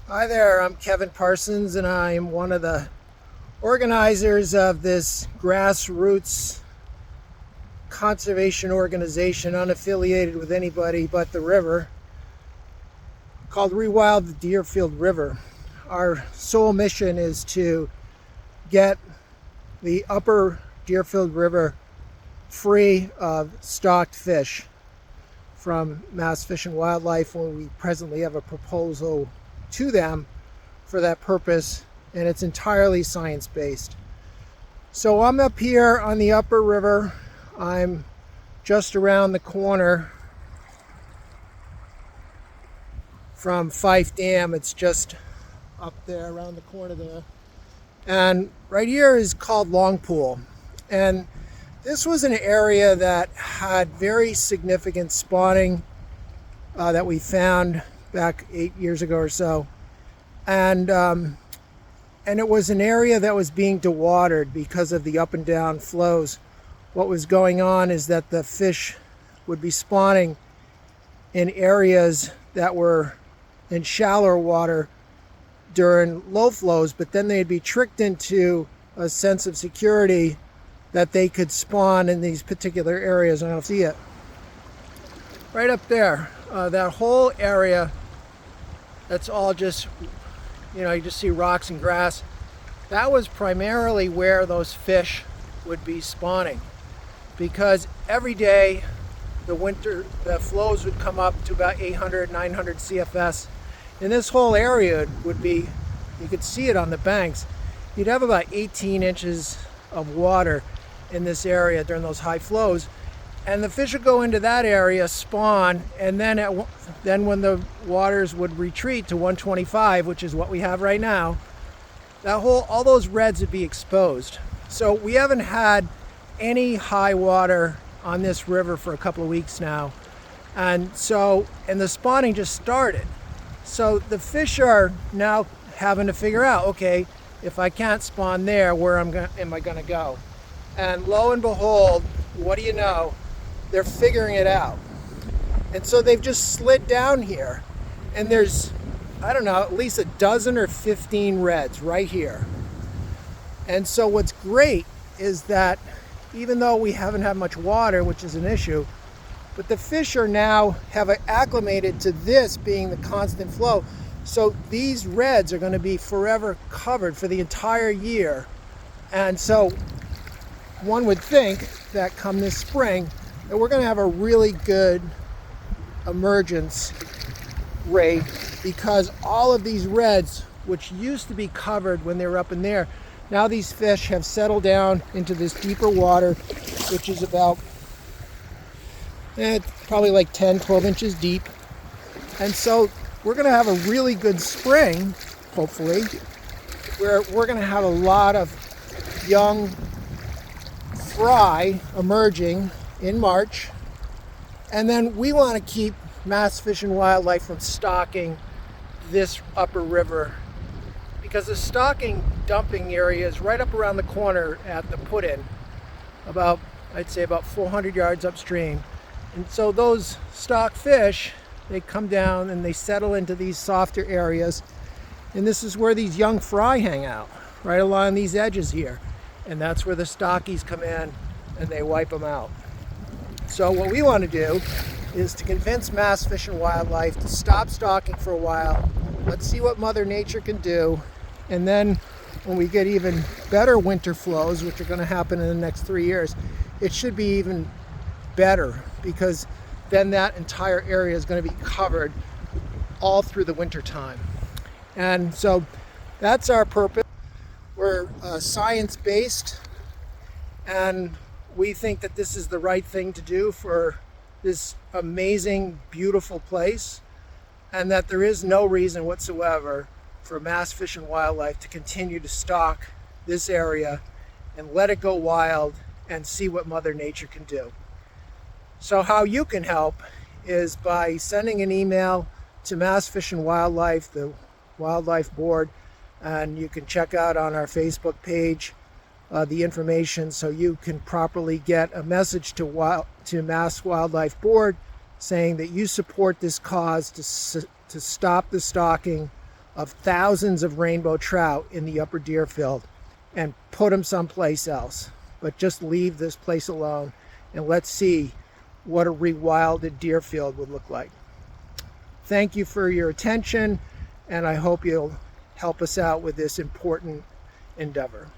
Hi there, I'm Kevin Parsons and I'm one of the organizers of this grassroots conservation organization unaffiliated with anybody but the river called Rewild the Deerfield River. Our sole mission is to get the upper Deerfield River free of stocked fish from Mass Fish and Wildlife when we presently have a proposal to them for that purpose, and it's entirely science-based. So I'm up here on the upper river. I'm just around the corner from Fife Dam. It's just up there around the corner there. And right here is called Long Pool. And this was an area that had very significant spawning that we found back 8 years ago or so. And it was an area that was being dewatered because of the up and down flows. What was going on is that the fish would be spawning in areas that were in shallower water during low flows, but then they'd be tricked into a sense of security that they could spawn in these particular areas. And I'll see it right up there. That whole area, that's all just, you just see rocks and grass. That was primarily where those fish would be spawning, because every day the flows would come up to about 800, 900 CFS. And this whole area would be, you could see it on the banks, you'd have about 18 inches of water in this area during those high flows. And the fish would go into that area, spawn, and then when the waters would retreat to 125, which is what we have right now, all those reds would be exposed. So we haven't had any high water on this river for a couple of weeks now. And the spawning just started. So the fish are now having to figure out, okay, if I can't spawn there, where am I going to go? And lo and behold, what do you know? They're figuring it out. And so they've just slid down here. And there's, I don't know, at least a dozen or 15 reds right here. And so what's great is that even though we haven't had much water, which is an issue, but the fish have acclimated to this being the constant flow. So these reds are going to be forever covered for the entire year. And so one would think that come this spring that we're going to have a really good emergence rate, because all of these reds, which used to be covered when they were up in there, now these fish have settled down into this deeper water, which is about probably like 10, 12 inches deep. And so we're going to have a really good spring, hopefully, where we're going to have a lot of young fry emerging in March. And then we want to keep Mass Fish and Wildlife from stocking this upper river, because the stocking dumping area is right up around the corner at the put-in, I'd say about 400 yards upstream. And so those stock fish, they come down and they settle into these softer areas. And this is where these young fry hang out, right along these edges here. And that's where the stockies come in and they wipe them out. So what we want to do is to convince Mass Fish and Wildlife to stop stocking for a while. Let's see what Mother Nature can do. And then when we get even better winter flows, which are going to happen in the next 3 years, it should be even better, because then that entire area is going to be covered all through the winter time. And so that's our purpose. We're science-based, and we think that this is the right thing to do for this amazing, beautiful place, and that there is no reason whatsoever for Mass Fish and Wildlife to continue to stock this area and let it go wild and see what Mother Nature can do. So how you can help is by sending an email to Mass Fish and Wildlife, the Wildlife Board, and you can check out on our Facebook page the information so you can properly get a message to Mass Wildlife Board saying that you support this cause to stop the stalking of thousands of rainbow trout in the upper Deerfield and put them someplace else. But just leave this place alone and let's see what a rewilded Deerfield would look like. Thank you for your attention, and I hope you'll help us out with this important endeavor.